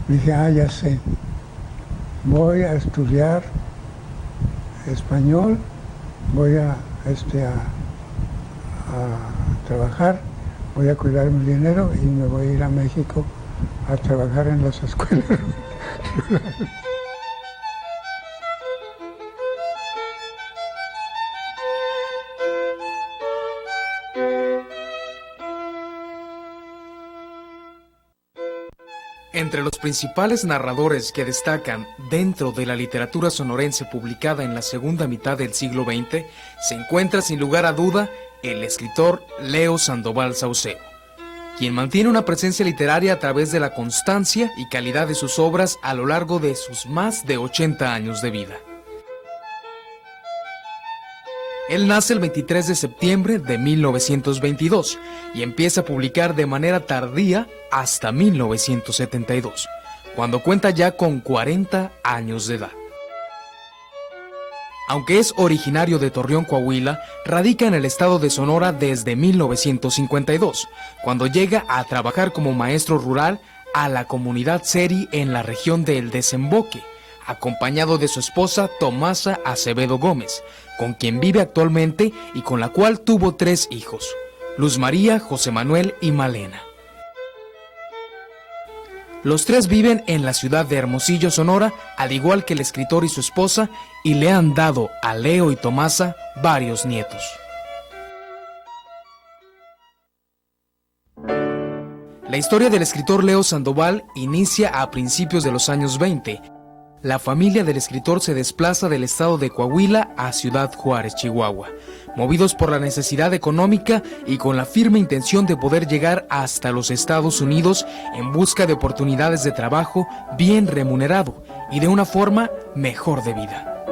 Dije, ya sé, voy a estudiar español, voy a trabajar, voy a cuidar mi dinero y me voy a ir a México a trabajar en las escuelas rurales. Entre los principales narradores que destacan dentro de la literatura sonorense publicada en la segunda mitad del siglo XX, se encuentra sin lugar a duda el escritor Leo Sandoval Saucedo, quien mantiene una presencia literaria a través de la constancia y calidad de sus obras a lo largo de sus más de 80 años de vida. Él nace el 23 de septiembre de 1922 y empieza a publicar de manera tardía hasta 1972, cuando cuenta ya con 40 años de edad. Aunque es originario de Torreón, Coahuila, radica en el estado de Sonora desde 1952, cuando llega a trabajar como maestro rural a la comunidad Seri en la región del Desemboque, acompañado de su esposa Tomasa Acevedo Gómez, con quien vive actualmente y con la cual tuvo 3 hijos, Luz María, José Manuel y Malena. Los 3 viven en la ciudad de Hermosillo, Sonora, al igual que el escritor y su esposa, y le han dado a Leo y Tomasa varios nietos. La historia del escritor Leo Sandoval inicia a principios de los años 20. La familia del escritor se desplaza del estado de Coahuila a Ciudad Juárez, Chihuahua, movidos por la necesidad económica y con la firme intención de poder llegar hasta los Estados Unidos en busca de oportunidades de trabajo bien remunerado y de una forma mejor de vida.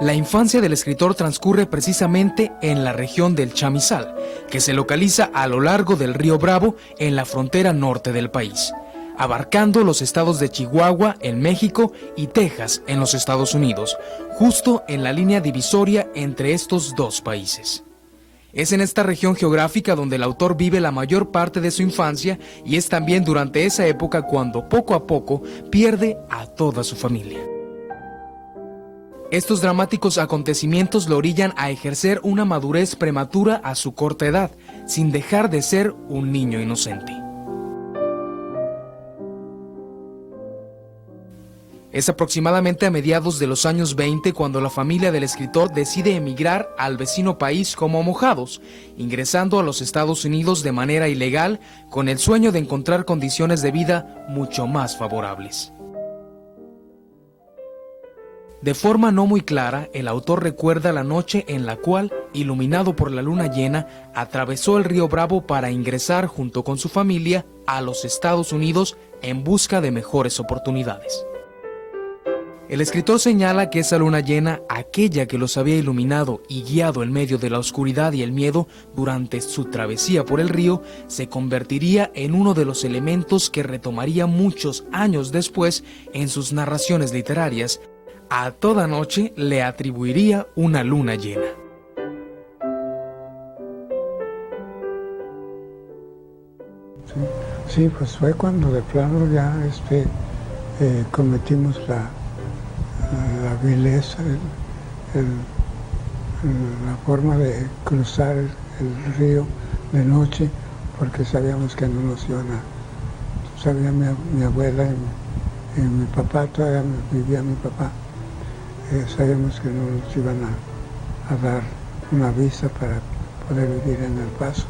La infancia del escritor transcurre precisamente en la región del Chamizal, que se localiza a lo largo del río Bravo en la frontera norte del país, abarcando los estados de Chihuahua en México y Texas en los Estados Unidos, justo en la línea divisoria entre estos 2 países. Es en esta región geográfica donde el autor vive la mayor parte de su infancia y es también durante esa época cuando poco a poco pierde a toda su familia. Estos dramáticos acontecimientos lo orillan a ejercer una madurez prematura a su corta edad, sin dejar de ser un niño inocente. Es aproximadamente a mediados de los años 20 cuando la familia del escritor decide emigrar al vecino país como mojados, ingresando a los Estados Unidos de manera ilegal con el sueño de encontrar condiciones de vida mucho más favorables. De forma no muy clara, el autor recuerda la noche en la cual, iluminado por la luna llena, atravesó el río Bravo para ingresar junto con su familia a los Estados Unidos en busca de mejores oportunidades. El escritor señala que esa luna llena, aquella que los había iluminado y guiado en medio de la oscuridad y el miedo durante su travesía por el río, se convertiría en uno de los elementos que retomaría muchos años después en sus narraciones literarias. A toda noche le atribuiría una luna llena. Sí, pues fue cuando de plano ya cometimos la vileza, la forma de cruzar el río de noche, porque sabíamos que no nos iban a... Sabía mi abuela y mi papá, todavía vivía mi papá, sabíamos que no nos iban a dar una visa para poder vivir en El Paso.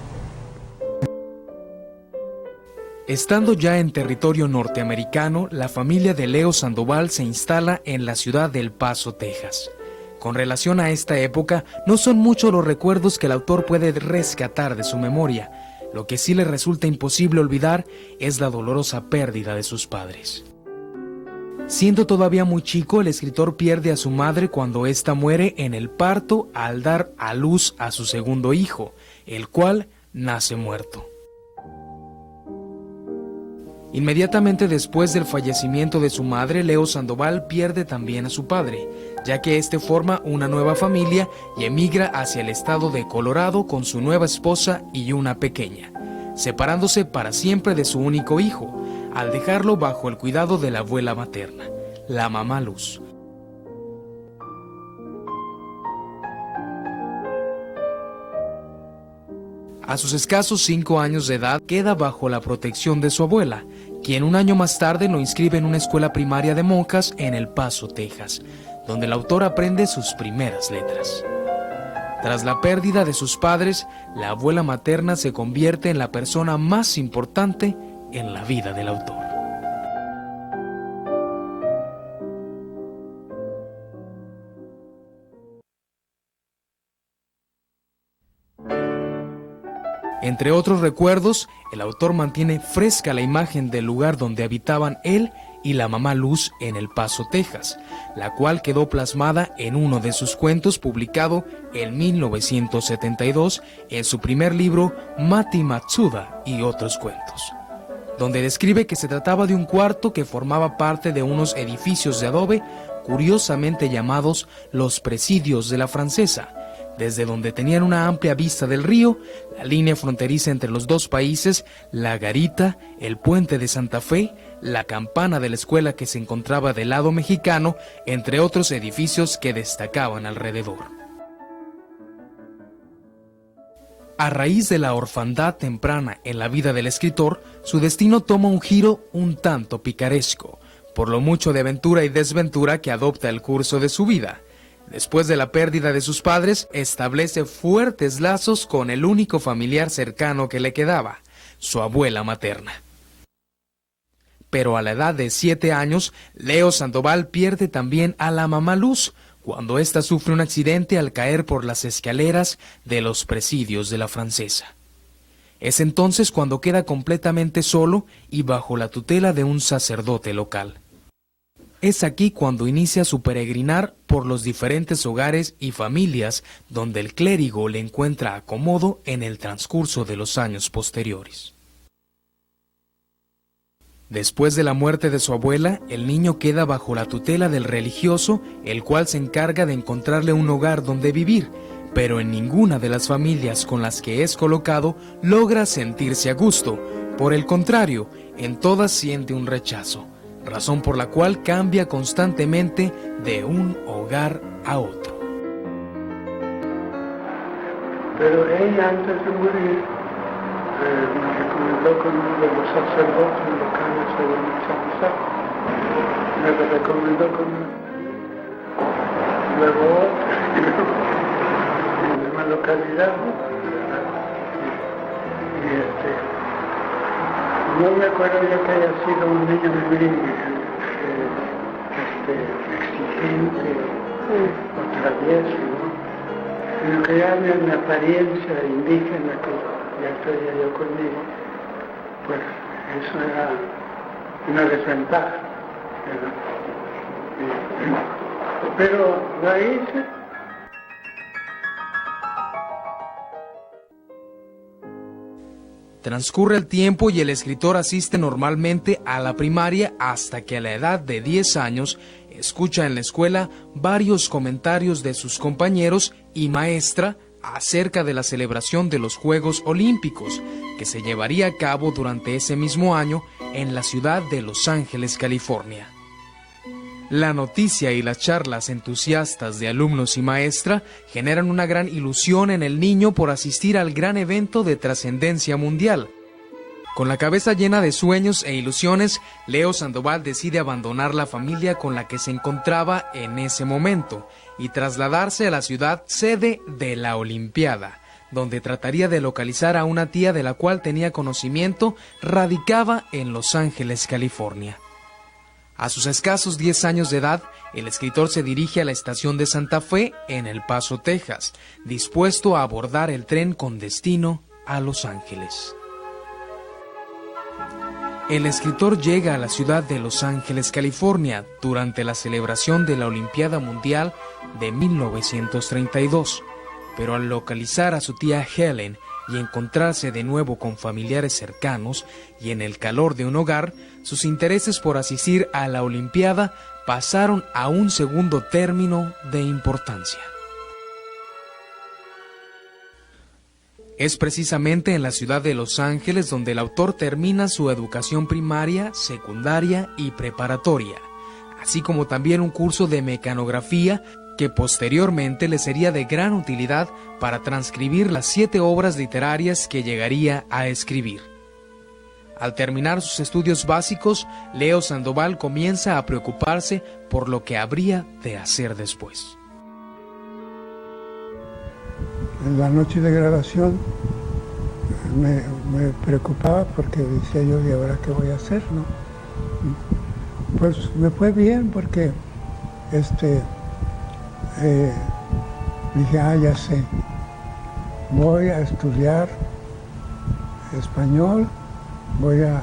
Estando ya en territorio norteamericano, la familia de Leo Sandoval se instala en la ciudad de El Paso, Texas. Con relación a esta época, no son muchos los recuerdos que el autor puede rescatar de su memoria. Lo que sí le resulta imposible olvidar es la dolorosa pérdida de sus padres. Siendo todavía muy chico, el escritor pierde a su madre cuando ésta muere en el parto al dar a luz a su segundo hijo, el cual nace muerto. Inmediatamente después del fallecimiento de su madre, Leo Sandoval pierde también a su padre, ya que éste forma una nueva familia y emigra hacia el estado de Colorado con su nueva esposa y una pequeña. separándose para siempre de su único hijo, al dejarlo bajo el cuidado de la abuela materna, la mamá Luz. A sus escasos 5 años de edad queda bajo la protección de su abuela, quien un año más tarde lo inscribe en una escuela primaria de monjas en El Paso, Texas, donde el autor aprende sus primeras letras. Tras la pérdida de sus padres, la abuela materna se convierte en la persona más importante en la vida del autor. Entre otros recuerdos, el autor mantiene fresca la imagen del lugar donde habitaban él y la mamá Luz en El Paso, Texas, la cual quedó plasmada en uno de sus cuentos publicado en 1972 en su primer libro Mati Matsuda y otros cuentos, donde describe que se trataba de un cuarto que formaba parte de unos edificios de adobe curiosamente llamados los Presidios de la Francesa, desde donde tenían una amplia vista del río, la línea fronteriza entre los dos países, la garita, el puente de Santa Fe, la campana de la escuela que se encontraba del lado mexicano, entre otros edificios que destacaban alrededor. A raíz de la orfandad temprana en la vida del escritor, su destino toma un giro un tanto picaresco, por lo mucho de aventura y desventura que adopta el curso de su vida. Después de la pérdida de sus padres, establece fuertes lazos con el único familiar cercano que le quedaba, su abuela materna. Pero a la edad de 7 años, Leo Sandoval pierde también a la mamá Luz, cuando ésta sufre un accidente al caer por las escaleras de los Presidios de la Francesa. Es entonces cuando queda completamente solo y bajo la tutela de un sacerdote local. Es aquí cuando inicia su peregrinar por los diferentes hogares y familias donde el clérigo le encuentra acomodo en el transcurso de los años posteriores. Después de la muerte de su abuela, el niño queda bajo la tutela del religioso, el cual se encarga de encontrarle un hogar donde vivir, pero en ninguna de las familias con las que es colocado logra sentirse a gusto. Por el contrario, en todas siente un rechazo, razón por la cual cambia constantemente de un hogar a otro. Pero ella, antes de morir, me recomendó con uno de los sacerdotes locales de San José. Me lo recomendó con luego otro en la misma localidad. No me acuerdo yo que haya sido un niño muy exigente o travieso, ¿no? Sino que ya mi apariencia indígena que ya traía yo conmigo, pues eso era una desventaja, ¿no? Pero la hice. Transcurre el tiempo y el escritor asiste normalmente a la primaria hasta que a la edad de 10 años escucha en la escuela varios comentarios de sus compañeros y maestra acerca de la celebración de los Juegos Olímpicos que se llevaría a cabo durante ese mismo año en la ciudad de Los Ángeles, California. La noticia y las charlas entusiastas de alumnos y maestra generan una gran ilusión en el niño por asistir al gran evento de trascendencia mundial. Con la cabeza llena de sueños e ilusiones, Leo Sandoval decide abandonar la familia con la que se encontraba en ese momento y trasladarse a la ciudad sede de la Olimpiada, donde trataría de localizar a una tía de la cual tenía conocimiento, radicaba en Los Ángeles, California. A sus escasos 10 años de edad, el escritor se dirige a la estación de Santa Fe en El Paso, Texas, dispuesto a abordar el tren con destino a Los Ángeles. El escritor llega a la ciudad de Los Ángeles, California, durante la celebración de la Olimpiada Mundial de 1932, pero al localizar a su tía Helen y encontrarse de nuevo con familiares cercanos y en el calor de un hogar, sus intereses por asistir a la Olimpiada pasaron a un segundo término de importancia. Es precisamente en la ciudad de Los Ángeles donde el autor termina su educación primaria, secundaria y preparatoria, así como también un curso de mecanografía que posteriormente le sería de gran utilidad para transcribir las 7 obras literarias que llegaría a escribir. Al terminar sus estudios básicos, Leo Sandoval comienza a preocuparse por lo que habría de hacer después. En la noche de graduación me preocupaba porque decía yo, ¿y ahora qué voy a hacer, no? Pues me fue bien porque dije, ya sé, voy a estudiar español, voy a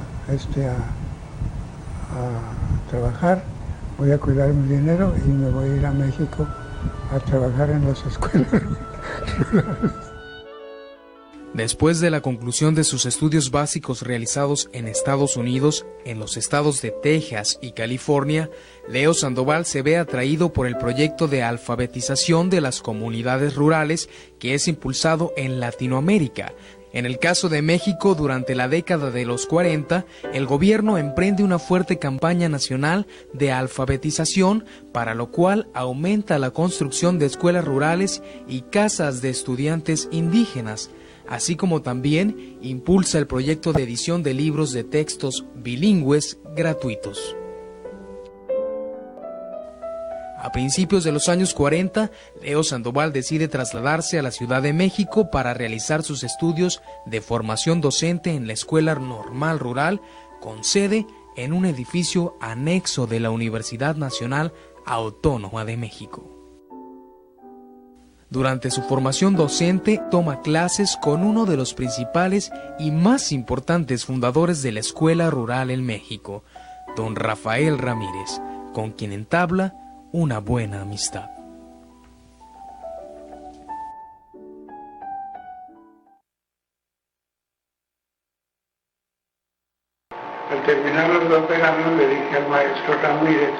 trabajar, voy a cuidar mi dinero y me voy a ir a México a trabajar en las escuelas rurales. Después de la conclusión de sus estudios básicos realizados en Estados Unidos, en los estados de Texas y California, Leo Sandoval se ve atraído por el proyecto de alfabetización de las comunidades rurales que es impulsado en Latinoamérica. En el caso de México, durante la década de los 40, el gobierno emprende una fuerte campaña nacional de alfabetización, para lo cual aumenta la construcción de escuelas rurales y casas de estudiantes indígenas, así como también impulsa el proyecto de edición de libros de textos bilingües gratuitos. A principios de los años 40, Leo Sandoval decide trasladarse a la Ciudad de México para realizar sus estudios de formación docente en la Escuela Normal Rural, con sede en un edificio anexo de la Universidad Nacional Autónoma de México. Durante su formación docente, toma clases con uno de los principales y más importantes fundadores de la Escuela Rural en México, don Rafael Ramírez, con quien entabla una buena amistad. Al terminar los 2 veranos le dije al maestro Ramírez,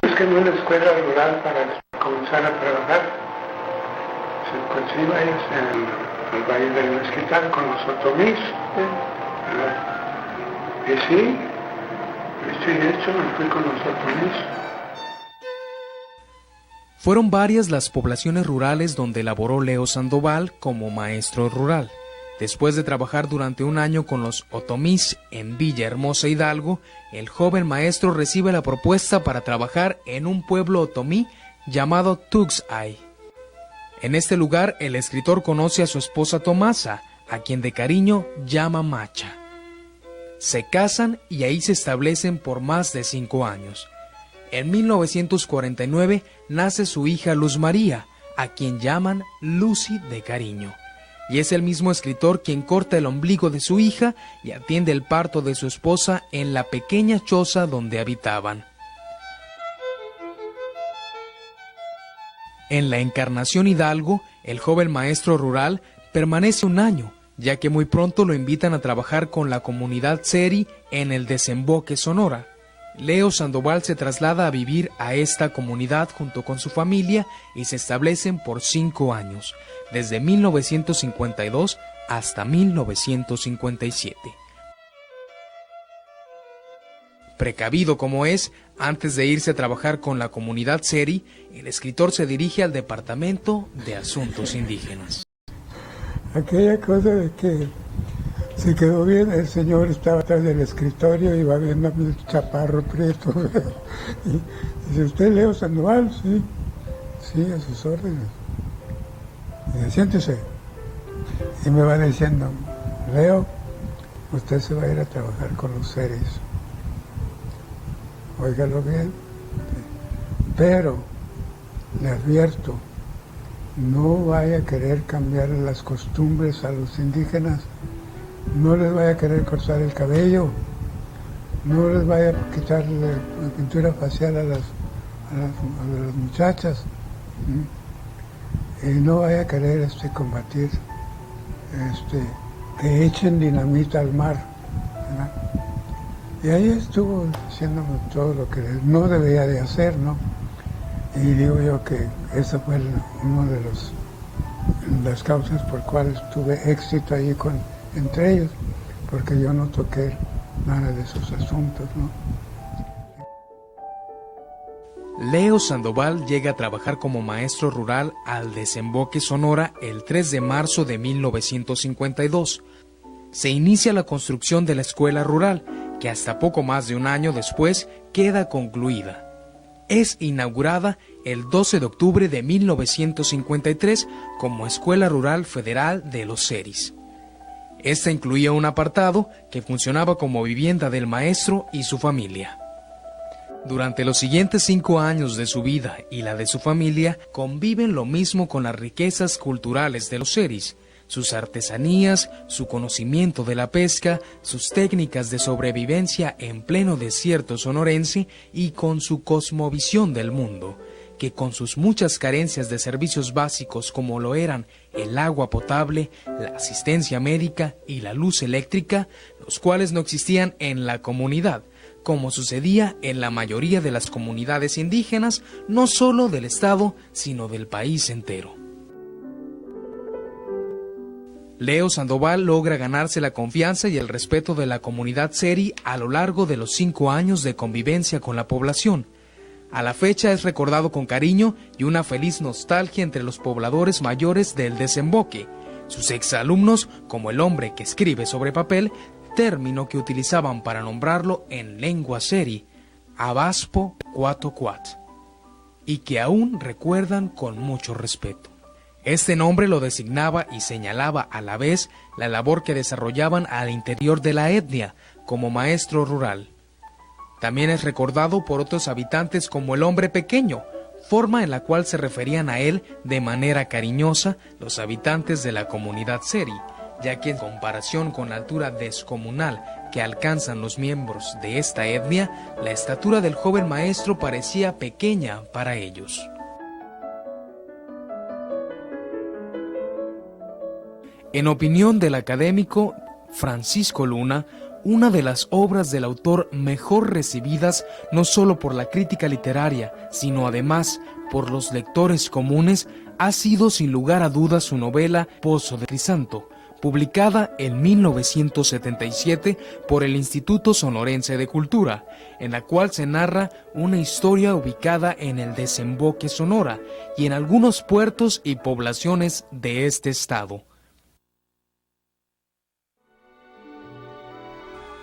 es que no es la escuela rural para comenzar a trabajar. Pues sí, vayas al Valle del Mezquital con los otomís. Y sí, de hecho me fui con los otomís. Fueron varias las poblaciones rurales donde laboró Leo Sandoval como maestro rural. Después de trabajar durante un año con los otomís en Villahermosa, Hidalgo, el joven maestro recibe la propuesta para trabajar en un pueblo otomí llamado Tuxtay. En este lugar, el escritor conoce a su esposa Tomasa, a quien de cariño llama Macha. Se casan y ahí se establecen por más de 5 años. En 1949 nace su hija Luz María, a quien llaman Lucy de cariño. Y es el mismo escritor quien corta el ombligo de su hija y atiende el parto de su esposa en la pequeña choza donde habitaban. En la Encarnación Hidalgo, el joven maestro rural permanece un año, ya que muy pronto lo invitan a trabajar con la comunidad Seri en el Desemboque, Sonora. Leo Sandoval se traslada a vivir a esta comunidad junto con su familia y se establecen por 5 años, desde 1952 hasta 1957. Precavido como es, antes de irse a trabajar con la comunidad Seri, el escritor se dirige al Departamento de Asuntos Indígenas. Aquella cosa de que se quedó bien, el señor estaba atrás del escritorio y va viendo a mi chaparro prieto. Y dice, ¿usted Leo Sandoval? Sí, a sus órdenes. Y dice, siéntese. Y me va diciendo, Leo, usted se va a ir a trabajar con los Seris. Óigalo bien, pero le advierto, no vaya a querer cambiar las costumbres a los indígenas, no les vaya a querer cortar el cabello, no les vaya a quitar la pintura facial a las muchachas, y no vaya a querer combatir, que echen dinamita al mar, ¿verdad? Y ahí estuvo haciéndome todo lo que no debía de hacer, ¿no? Y digo yo que eso fue uno de las causas por cuales tuve éxito allí entre ellos, porque yo no toqué nada de esos asuntos, ¿no? Leo Sandoval llega a trabajar como maestro rural al Desemboque Sonora el 3 de marzo de 1952. Se inicia la construcción de la escuela rural, que hasta poco más de un año después queda concluida. Es inaugurada el 12 de octubre de 1953 como Escuela Rural Federal de los Seris. Esta incluía un apartado que funcionaba como vivienda del maestro y su familia. Durante los siguientes 5 años de su vida y la de su familia, conviven lo mismo con las riquezas culturales de los Seris, sus artesanías, su conocimiento de la pesca, sus técnicas de sobrevivencia en pleno desierto sonorense y con su cosmovisión del mundo, que con sus muchas carencias de servicios básicos como lo eran el agua potable, la asistencia médica y la luz eléctrica, los cuales no existían en la comunidad, como sucedía en la mayoría de las comunidades indígenas, no solo del estado, sino del país entero. Leo Sandoval logra ganarse la confianza y el respeto de la comunidad seri a lo largo de los 5 años de convivencia con la población. A la fecha es recordado con cariño y una feliz nostalgia entre los pobladores mayores del Desemboque, sus exalumnos, como el hombre que escribe sobre papel, término que utilizaban para nombrarlo en lengua seri, Abaspo Cuatocuat, y que aún recuerdan con mucho respeto. Este nombre lo designaba y señalaba a la vez la labor que desarrollaban al interior de la etnia como maestro rural. También es recordado por otros habitantes como el hombre pequeño, forma en la cual se referían a él de manera cariñosa los habitantes de la comunidad seri, ya que en comparación con la altura descomunal que alcanzan los miembros de esta etnia, la estatura del joven maestro parecía pequeña para ellos. En opinión del académico Francisco Luna, una de las obras del autor mejor recibidas no solo por la crítica literaria, sino además por los lectores comunes, ha sido sin lugar a dudas su novela Pozo de Crisanto, publicada en 1977 por el Instituto Sonorense de Cultura, en la cual se narra una historia ubicada en el Desemboque Sonora y en algunos puertos y poblaciones de este estado.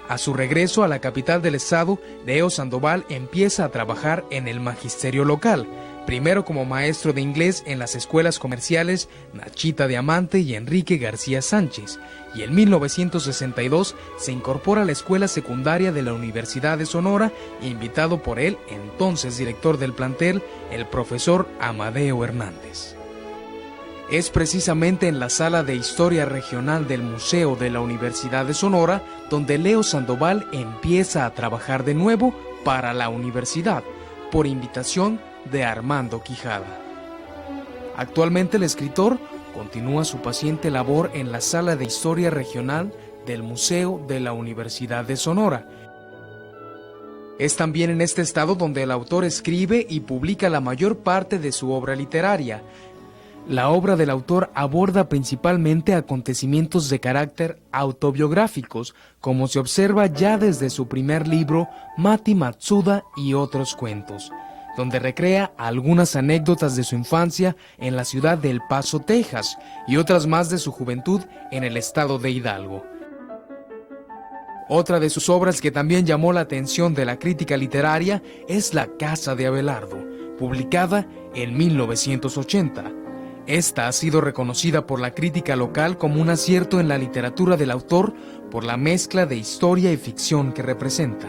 A su regreso a la capital del estado, Leo Sandoval empieza a trabajar en el magisterio local, primero como maestro de inglés en las escuelas comerciales Nachita Diamante y Enrique García Sánchez, y en 1962 se incorpora a la escuela secundaria de la Universidad de Sonora, invitado por el entonces director del plantel, el profesor Amadeo Hernández. Es precisamente en la Sala de Historia Regional del Museo de la Universidad de Sonora donde Leo Sandoval empieza a trabajar de nuevo para la universidad, por invitación de Armando Quijada. Actualmente el escritor continúa su paciente labor en la Sala de Historia Regional del Museo de la Universidad de Sonora. Es también en este estado donde el autor escribe y publica la mayor parte de su obra literaria. La obra del autor aborda principalmente acontecimientos de carácter autobiográficos, como se observa ya desde su primer libro, Mati Matsuda y otros cuentos, donde recrea algunas anécdotas de su infancia en la ciudad de El Paso, Texas, y otras más de su juventud en el estado de Hidalgo. Otra de sus obras que también llamó la atención de la crítica literaria es La Casa de Abelardo, publicada en 1980. Esta ha sido reconocida por la crítica local como un acierto en la literatura del autor por la mezcla de historia y ficción que representa.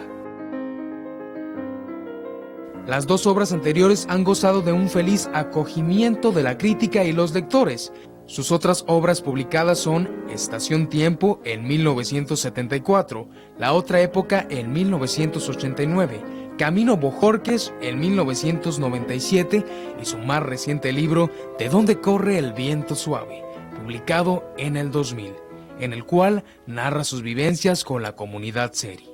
Las dos obras anteriores han gozado de un feliz acogimiento de la crítica y los lectores. Sus otras obras publicadas son Estación Tiempo en 1974, La Otra Época en 1989, Camino Bojorques en 1997 y su más reciente libro De dónde corre el viento suave, publicado en el 2000, en el cual narra sus vivencias con la comunidad seri.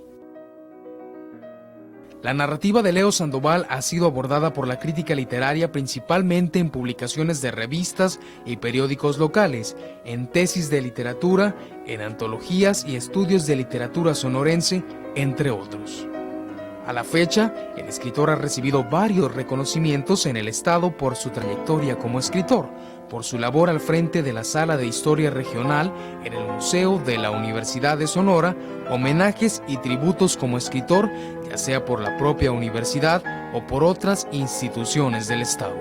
La narrativa de Leo Sandoval ha sido abordada por la crítica literaria principalmente en publicaciones de revistas y periódicos locales, en tesis de literatura, en antologías y estudios de literatura sonorense, entre otros. A la fecha, el escritor ha recibido varios reconocimientos en el estado por su trayectoria como escritor, por su labor al frente de la Sala de Historia Regional en el Museo de la Universidad de Sonora, homenajes y tributos como escritor, ya sea por la propia universidad o por otras instituciones del estado.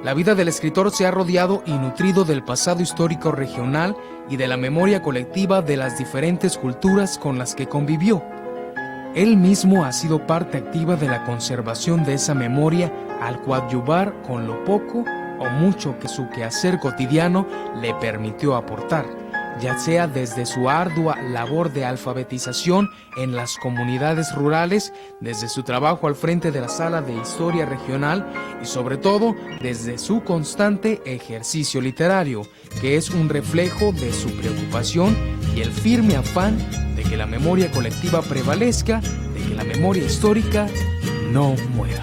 La vida del escritor se ha rodeado y nutrido del pasado histórico regional y de la memoria colectiva de las diferentes culturas con las que convivió. Él mismo ha sido parte activa de la conservación de esa memoria al coadyuvar con lo poco o mucho que su quehacer cotidiano le permitió aportar, ya sea desde su ardua labor de alfabetización en las comunidades rurales, desde su trabajo al frente de la Sala de Historia Regional y sobre todo desde su constante ejercicio literario, que es un reflejo de su preocupación y el firme afán de que la memoria colectiva prevalezca, de que la memoria histórica no muera.